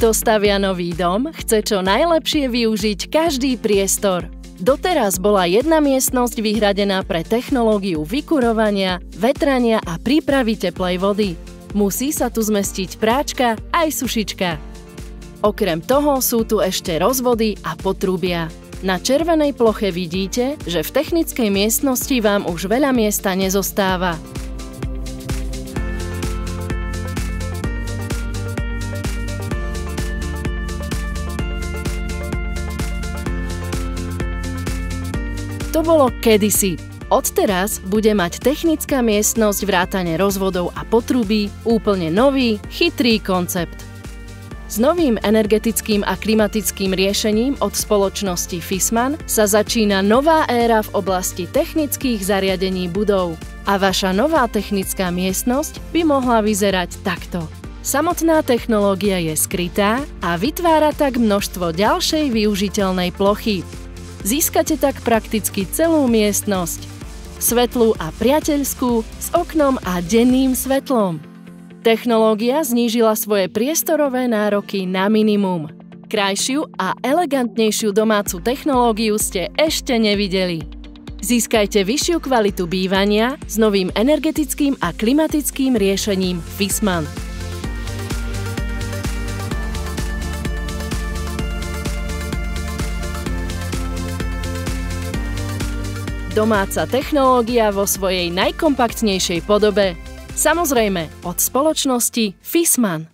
Kto stavia nový dom, chce čo najlepšie využiť každý priestor. Doteraz bola jedna miestnosť vyhradená pre technológiu vykurovania, vetrania a prípravy teplej vody. Musí sa tu zmestiť práčka aj sušička. Okrem toho sú tu ešte rozvody a potrubia. Na červenej ploche vidíte, že v technickej miestnosti vám už veľa miesta nezostáva. To bolo kedysi. Odteraz bude mať technická miestnosť vrátane rozvodov a potrubí úplne nový, chytrý koncept. S novým energetickým a klimatickým riešením od spoločnosti Viessmann sa začína nová éra v oblasti technických zariadení budov. A vaša nová technická miestnosť by mohla vyzerať takto. Samotná technológia je skrytá a vytvára tak množstvo ďalšej využiteľnej plochy. Získate tak prakticky celú miestnosť. Svetlú a priateľskú, s oknom a denným svetlom. Technológia znížila svoje priestorové nároky na minimum. Krajšiu a elegantnejšiu domácu technológiu ste ešte nevideli. Získajte vyššiu kvalitu bývania s novým energetickým a klimatickým riešením Viessmann. Domáca technológia vo svojej najkompaktnejšej podobe. Samozrejme, od spoločnosti Viessmann.